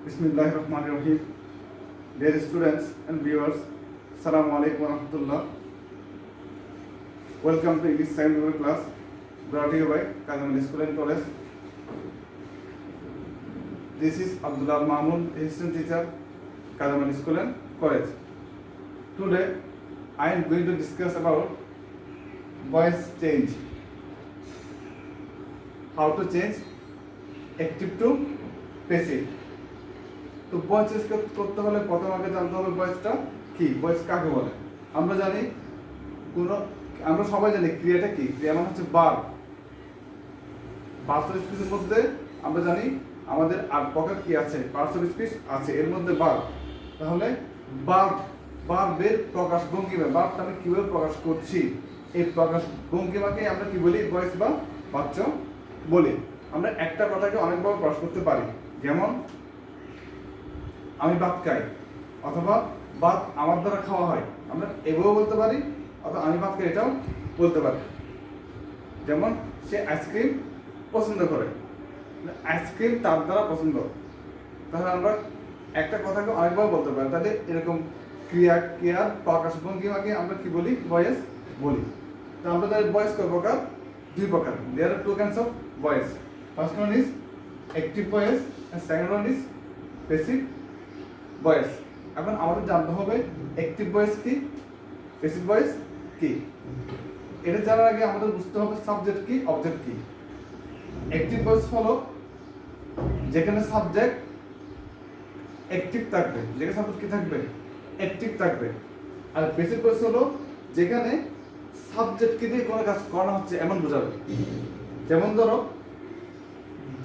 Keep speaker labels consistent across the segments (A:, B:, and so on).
A: Bismillahirrahmanirrahim. Dear students and viewers, Assalamu alaikum wa rahmatullah. Welcome to English Second Level class brought to you by Kazamali School and College. This is Abdullah Mahmood, assistant teacher, Kazamali School and College. Today, I am going to discuss about voice change. How to change active to passive. তো voice change করতে হলে প্রথম আগে জানতে হবে ভয়েসটা কি, voice কাকে বলে। আমরা সবাই জানি ক্রিয়াটা কি। ক্রিয়া মানে হচ্ছে ভার্ব। পার্টস অফ স্পিচের মধ্যে আমরা জানি আমাদের 8 প্রকার কি আছে, পার্টস অফ স্পিচ আছে, এর মধ্যে ভার্ব। তাহলে ভার্বের প্রকাশ ভঙ্গিমা, ভার্বটা আমি কিভাবে প্রকাশ করছি, এই প্রকাশ ভঙ্গিমাকে আমরা কি বলি, ভয়েস বা বাচ্য বলি। আমরা একটা কথাকে অনেকভাবে প্রকাশ করতে পারি, যেমন আমি ভাত খাই, অথবা ভাত আমার দ্বারা খাওয়া হয়, আমরা এভাবেও বলতে পারি, অথবা আমি ভাত খাই এটাও বলতে পারি। যেমন সে আইসক্রিম পছন্দ করে, আইসক্রিম তার দ্বারা পছন্দ। তাহলে আমরা একটা কথাকে অনেকভাবে বলতে পারি। তাহলে এরকম ক্রিয়ার প্রকাশ ভঙ্গিমাকে আমরা কি বলি, ভয়েস বলি। তো আমরা তাদের ভয়েস কয় প্রকার, 2 প্রকার। দেয়ার আর 2 kinds of voice. First one is active voice and second one is passive voice. এখন আমাদের জানতে হবে অ্যাক্টিভ ভয়েস কি, প্যাসিভ ভয়েস কি। এটা জানার আগে আমাদের বুঝতে হবে সাবজেক্ট কি, অবজেক্ট কি। অ্যাক্টিভ ভয়েস হলো যেখানে সাবজেক্ট অ্যাক্টিভ থাকবে, যেখানে সাবজেক্ট কি থাকবে, অ্যাক্টিভ থাকবে। আর প্যাসিভ ভয়েস হলো যেখানে সাবজেক্টকে দিয়ে কোনো কাজ করানো হচ্ছে এমন বোঝাবে। যেমন ধরো,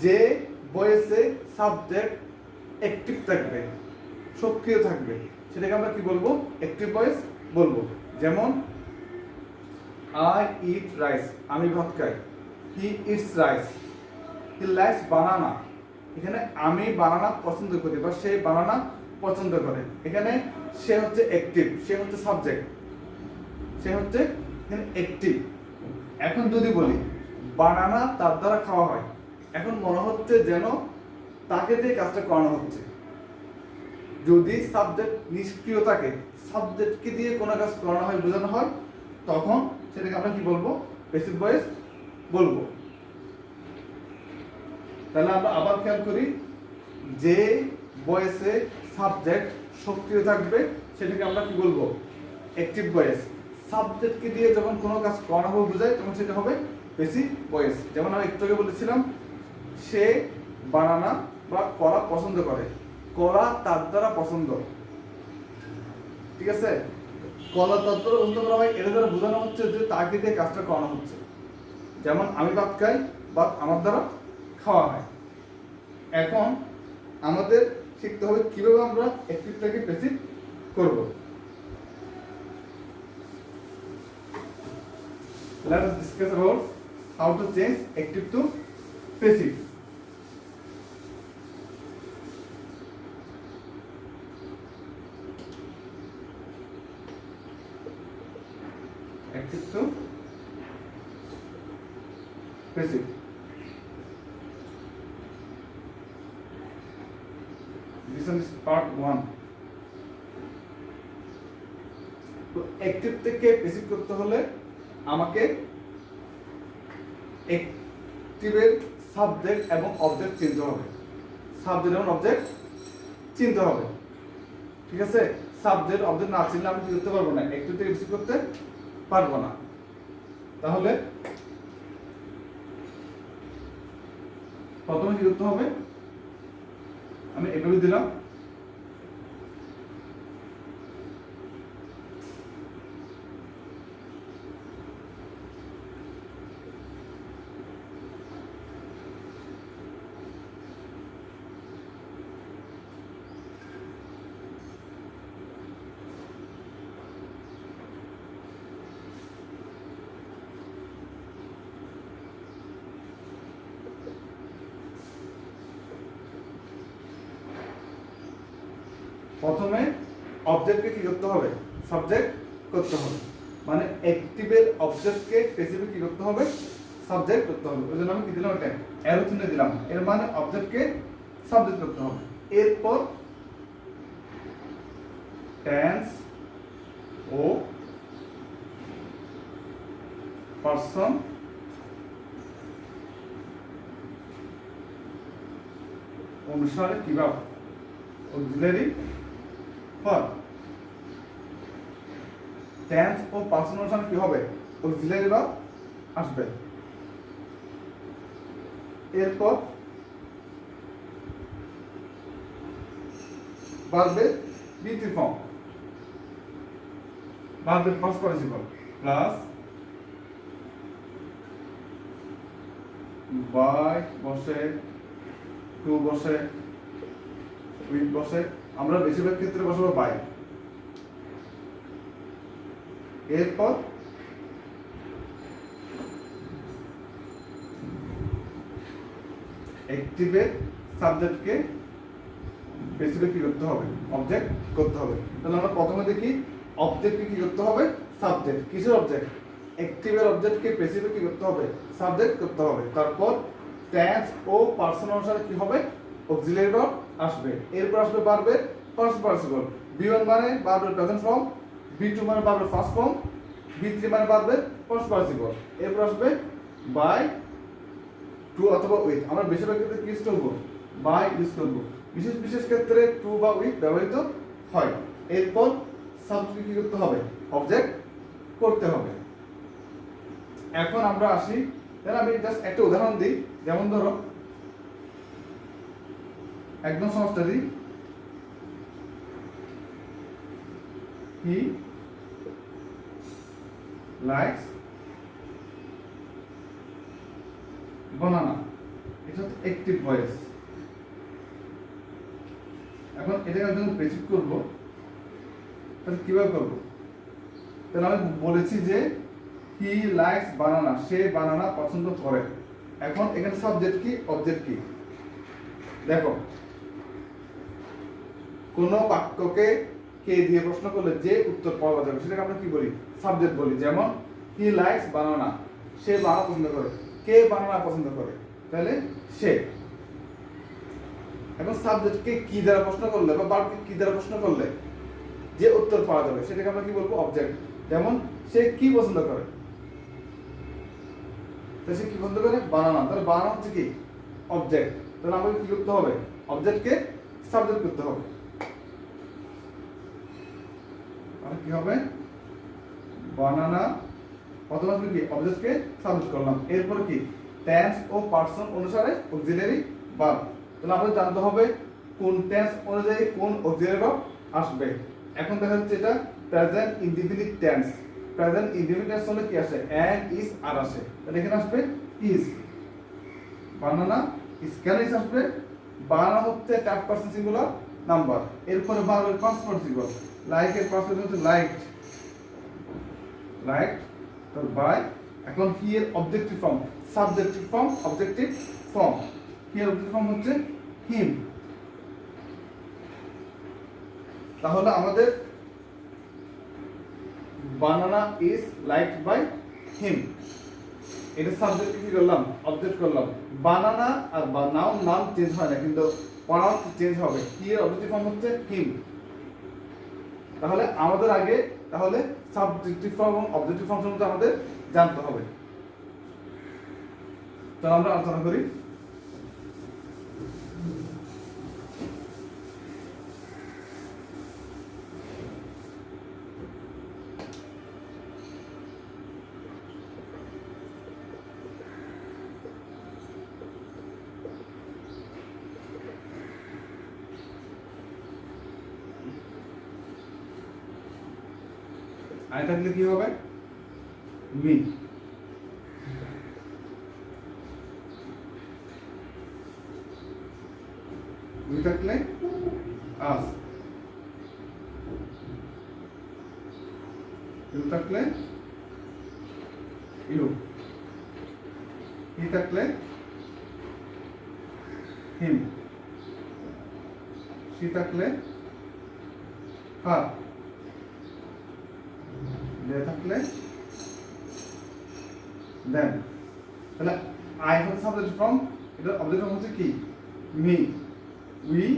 A: যে ভয়েসে সাবজেক্ট অ্যাক্টিভ থাকবে, সক্রিয় থাকবে, সেটাকে আমরা কি বলবো, অ্যাক্টিভ ভয়েস বলবো। যেমন আই ইট রাইস, আমি ভাত খাই। He eats rice, he likes banana. এখানে আমি বানানা পছন্দ করি বা সে বানানা পছন্দ করে। এখানে সে হচ্ছে অ্যাক্টিভ, সে হচ্ছে সাবজেক্ট, সে হচ্ছে এখানে অ্যাক্টিভ। এখন যদি বলি বানানা তার দ্বারা খাওয়া হয়, এখন মনে হচ্ছে যেন তাকে দিয়ে কাজটা করানো হচ্ছে। যদি সাবজেক্ট নিষ্ক্রিয় থাকে, সাবজেক্টকে দিয়ে কোনো কাজ করানো হয়, বোঝানো হয়, তখন সেটাকে আমরা কি বলবো, প্যাসিভ ভয়েস বলবো। তাহলে আমরা আবার খেয়াল করি, যে ভয়েসে সাবজেক্ট সক্রিয় থাকবে সেটাকে আমরা কি বলবো, অ্যাক্টিভ ভয়েস। সাবজেক্টকে দিয়ে যখন কোনো কাজ করানো হবে বোঝায়, তখন সেটা হবে প্যাসিভ ভয়েস। যেমন আমি একটু আগে বলেছিলাম, সে বানানা বা কলা পছন্দ করে, কলা তার দ্বারা পছন্দ। ঠিক আছে, কলা তার দ্বারা পছন্দ করা হয়, এর দ্বারা বোঝানো হচ্ছে যে তাকে দিয়ে কাজটা করানো হচ্ছে। যেমন আমি ভাত খাই, ভাত আমার দ্বারা খাওয়া হয়। এখন আমাদের শিখতে হবে কিভাবে আমরা অ্যাক্টিভটাকে প্যাসিভ করব। Let us discuss about how to change active to passive. Active to passive. This one is part 1. তো অ্যাক্টিভ থেকে প্যাসিভ করতে হলে আমাকে অ্যাক্টিভের সাবজেক্ট এবং অবজেক্ট চিনতে হবে। সাবজেক্ট এবং অবজেক্ট চিনতে হবে। ঠিক আছে, সাবজেক্ট অবজেক্ট না চিনলে আমি কি করতে পারবো না, অ্যাক্টিভ থেকে প্যাসিভ করতে পারবো না। তাহলে প্রথমে কি করতে হবে, আমি এভাবে দিলাম, প্রথমে অবজেক্টকে কি করতে হবে, সাবজেক্ট করতে হবে। মানে অ্যাক্টিভের অবজেক্টকে প্যাসিভে কি করতে হবে, সাবজেক্ট করতে হবে। ওই জন্য আমি কি দিলাম, এটা অ্যারো চিহ্ন দিলাম, এর মানে অবজেক্টকে সাবজেক্ট করতে হবে। এরপর টেন্স ও পার্সন অনুসারে কিভাবে অক্সিলারি ফর্ম। টেন্স ও পার্সন অনুসারে কি হবে? অক্সিলারি ভার্ব আসবে। এরপর ভার্বের বি3 ফর্ম, ভার্বের পাস্ট পার্টিসিপল প্লাস বাই বসে, টু বসে, উইথ বসে, আমরা বেশিরভাগ ক্ষেত্রে বসাবো বাই। এরপর অ্যাক্টিভের সাবজেক্টকে বেসিক্যালি কি করতে হবে? অবজেক্ট করতে হবে। তাহলে আমরা প্রথমে দেখি অবজেক্টকে কি করতে হবে? সাবজেক্ট। কিসের অবজেক্ট? অ্যাক্টিভের অবজেক্টকে বেসিক্যালি কি করতে হবে? সাবজেক্ট করতে হবে। তারপর টেন্স ও পার্সন অনুসারে কি হবে? অক্সিলারি ভার্ব আসবে। এরপর আসবে ভার্বের ফার্স্ট পার্টিসিপল। বি1 মানে ভার্বের প্রেজেন্ট ফর্ম, বি2 মানে ভার্বের ফার্স্ট ফর্ম, বি3 মানে ভার্বের ফার্স্ট পার্টিসিপল। এরপর আসবে বাই, টু অথবা উইথ। আমরা বেশিরভাগ ক্ষেত্রে কি ইউজ করব? বাই ইউজ করব। বিশেষ বিশেষ ক্ষেত্রে টু বা উইথ ব্যবহৃত হয়। এরপর সাবজেক্ট কি করতে হবে? অবজেক্ট করতে হবে। এখন আমরা আসি, তাহলে আমি জাস্ট একটা উদাহরণ দিই। যেমন ধরো একদম সহজটা দিই, হি লাইকস বানানা। এটা হচ্ছে অ্যাক্টিভ ভয়েস। এখন এটাকে আমি যখন প্রেসিড করবো তাহলে কিভাবে করবো? তাহলে আমি বলেছি যে হি লাইকস বানানা, সে বানানা পছন্দ করে। এখন এখানে সাবজেক্ট কি, অবজেক্ট কি? দেখো, কোন বাক্যকে কে দিয়ে প্রশ্ন করলে যে উত্তর পাওয়া যাবে সেটাকে আমরা কি বলি? সাবজেক্ট বলি। যেমন হি লাইকস বানানা, সে বানানা পছন্দ করে। কে বানানা পছন্দ করে? তাহলে সে। এখন সাবজেক্টকে কি দ্বারা প্রশ্ন করলে বা ভার্বকে কি দ্বারা প্রশ্ন করলে যে উত্তর পাওয়া যাবে সেটাকে আমরা কি বলবো? অবজেক্ট। যেমন সে কি পছন্দ করে? তাহলে সে কি পছন্দ করে? বানানা। তাহলে বানানা হচ্ছে কি? অবজেক্ট। তাহলে আমাকে কি করতে হবে? অবজেক্টকে সাবজেক্ট করতে হবে। আর কি হবে? বানানা প্রথমে আসবে কি? অবজেক্টকে সাবজেক্ট করলাম। এরপর কি? টেন্স ও পার্সন অনুসারে অক্সিলারি ভার্ব। তাহলে আমাদের জানতে হবে কোন টেন্স অনুযায়ী কোন অক্সিলারি ভার্ব আসবে। এখন দেখা যাচ্ছে এটা present indefinite tense. Present indefinite tense হলে কি আসে? এন্ড, ইজ, আর আসে। তাহলে এখানে আসবে ইজ। Banana is. কেন ইজ আসবে? বানানা হচ্ছে থার্ড পারসন সিঙ্গুলার নাম্বার। এরপরে ভার্বের ফার্স্ট পার্টিসিপল। লাইক এর ফার্স্ট পার্টিসিপল হচ্ছে লাইকড, লাইকড। তো বাই। এখন হি এর objective form, subjective form, objective form. He এর অবজেক্টিভ ফর্ম হচ্ছে হিম। তাহলে আমাদের banana is liked by him, এটা সাবজেক্ট কি করলাম? অবজেক্ট করলাম। বানানা আর নাউন, নাম চেঞ্জ হয় না কিন্তু প্রনাউন চেঞ্জ হবে। হি এর অবজেক্টিভ ফর্ম হচ্ছে হিম। তাহলে আমাদের আগে তাহলে সাবজেক্টিভ ফর্ম এবং অবজেক্টিভ ফর্ম সম্বন্ধে আমাদের জানতে হবে। তাহলে আমরা আলোচনা করি। আই থাকলে কি হবে? মি। উই থাকলে আস। ইউ থাকলে ইউ। হি থাকলে হিম। সি থাকলে হার। দে থাকলে দেন। তাহলে আই হচ্ছে সাবজেক্ট ফর্ম, এটা অবজেক্ট ফর্ম হচ্ছে কি? Me, we,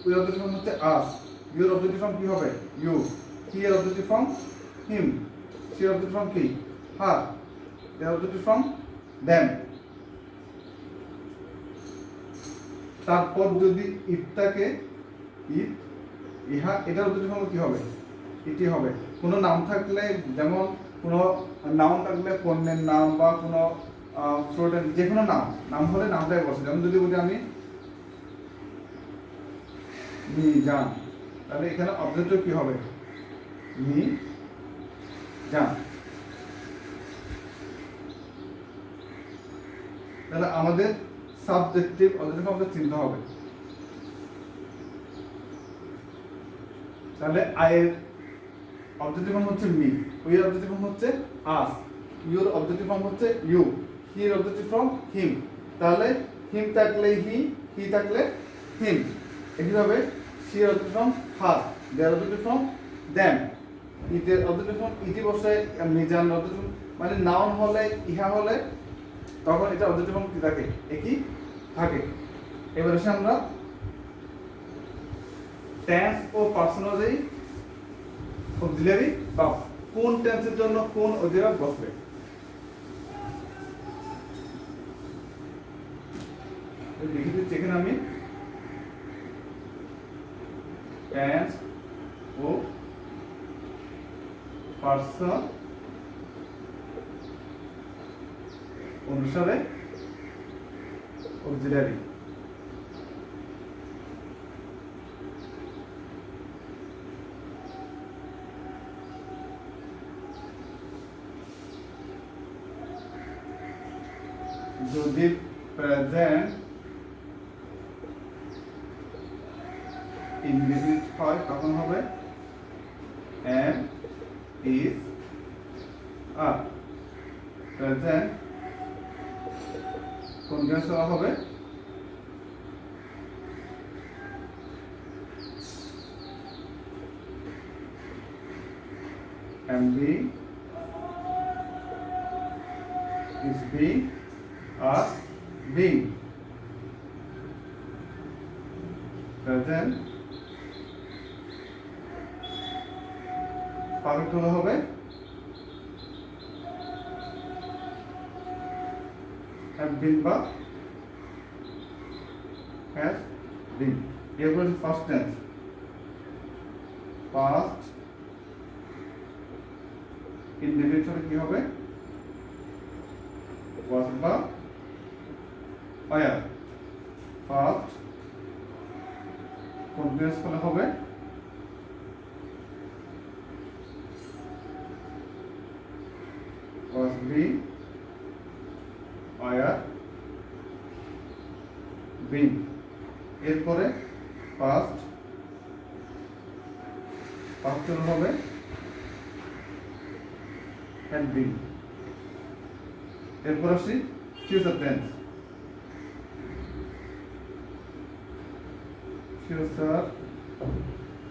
A: we objective form হচ্ছে আস, ইউর অবজেক্টিভ ফর্ম কি হবে ইউ, হি এর অবজেক্টিভ ফর্ম হিম, সি এর অবজেক্টিভ ফর্ম কি হার, দেয়ার অবজেক্টিভ ফর্ম দেম। তারপর যদি ইটটাকে ইট, ইহা, এটার অবজেক্টিভ ফর্ম কি হবে ইটি হবে। কোনো নাম থাকলে, যেমন কোনো নাউন থাকলে পণ্যের নাম বা কোনো ফ্রুটের যে কোনো নাম হলে নামটাই বসে। যেমন যদি বলি আমি মিজান, তাহলে এখানে অবজেক্টিভ কি হবে মিজান। তাহলে আমাদের সাবজেক্টিভ অবজেক্টিভ আমাদের চিনতে হবে। তাহলে আয়ের অবজেক্টিভ ফর্ম হচ্ছে মি, উই এর অবজেক্টিভ ফর্ম হচ্ছে আস, ইউর অবজেক্টিভ ফর্ম হচ্ছে ইউ, হি এর অবজেক্টিভ ফর্ম হিম। তাহলে হিম থাকলে হি থাকলে হিম। একইভাবে সি এর অবজেক্টিভ ফর্ম হার, দেয়ার অবজেক্টিভ ফর্ম দেম, ইটের অবজেক্টিভ ফর্ম ইটি বসে, মিজান অবজেক্টিভ মানে নাউন হলে ইহা হলে তখন এটা অবজেক্টিভ ফর্ম কি থাকে একই থাকে। এবার এসে আমরা টেন্স ও পার্সন অনুযায়ী অক্সিলারি বা কোন টেন্সের জন্য কোন অক্সিলারি বসবে। লিখে দিচ্ছি এখানে আমি টেন্স ও পার্সন অনুসারে অক্সিলারি। যদি প্রেজেন্ট ইনডিফিনিট হয় তখন হবে am, is, are। Present continuous হবে am being, is being, are being। Present perfect হলে হবে have been বা has been। এরপর ফার্স্ট টেন্স, ফার্স্ট ইনডিফিনিট হলে কি হবে was বা were। ফার্স্ট কন্টিনিউয়াস হলে হবে was being, were being। এরপরে ফার্স্ট হলে হবে had been। এরপর আসি ফিউচার টেন্স, ফিউচার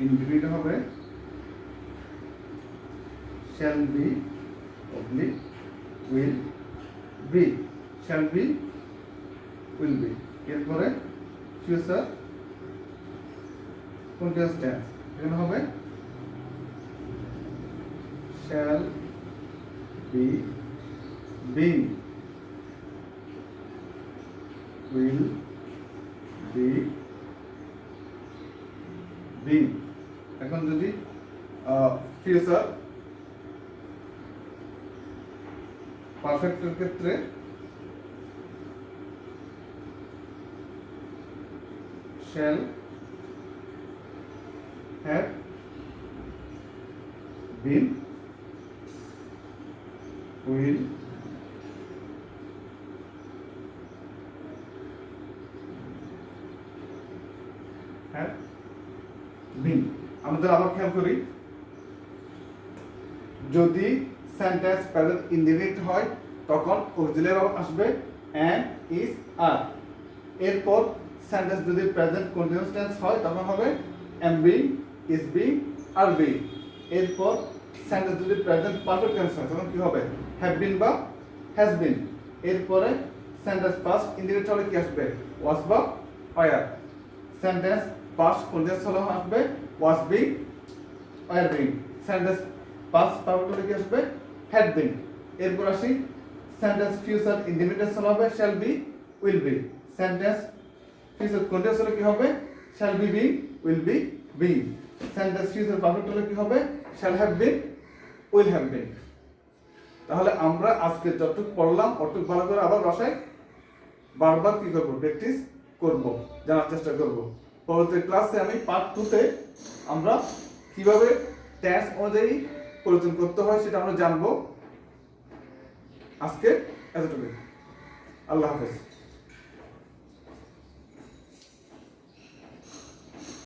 A: ইনডিফিনিট হবে shall be, oblique will be, shall be, will be। এরপরে ফিউচার কন্টিনিউয়াস টেন্স, এখানে হবে shall be being, will be being। এখন যদি ফিউচার পারফেক্টের ক্ষেত্রে shall have been, will have been। আমাদের আবার খেয়াল করি, যদি সেন্টেন্স প্রেজেন্ট ইনডিফিনিট হয় তখন অক্সিলারি ভার্ব আসবে am, is, are। এরপর সেন্টেন্স যদি প্রেজেন্ট কন্টিনিউয়াস টেন্স হয় তখন হবে am being, is being, are being। এরপর সেন্টেন্স যদি প্রেজেন্ট পারফেক্ট টেন্স হয় তখন কি হবে have been বা has been। এরপরে সেন্টেন্স পাস্ট ইনডিফিনিট হলে কি আসবে was বা were। সেন্টেন্স পাস্ট কন্টিনিউয়াস হলে আসবে was being, were being. Sentence past perfect হলে কি আসবে হ্যাড বিং। এরপর আসি সেন্টেন্স ফিউচার ইনডিফিনিট হলে হবে shall be, will be. Sentence future continuous হলে কি হবে shall be being, will be being. Sentence future perfect হলে কি হবে shall have been, will have been. তাহলে আমরা আজকে যতটুকু পড়লাম অতটুকু ভালো করে আবার বাসায় বারবার কি করব প্র্যাকটিস করব, জানার চেষ্টা করব। পরবর্তী ক্লাসে আমি পার্ট 2 তে আমরা কিভাবে টেন্স অনুযায়ী পরিবর্তন করতে হয় সেটা আমরা জানবো। আজকে এতটুকু। আল্লাহ হাফেজ।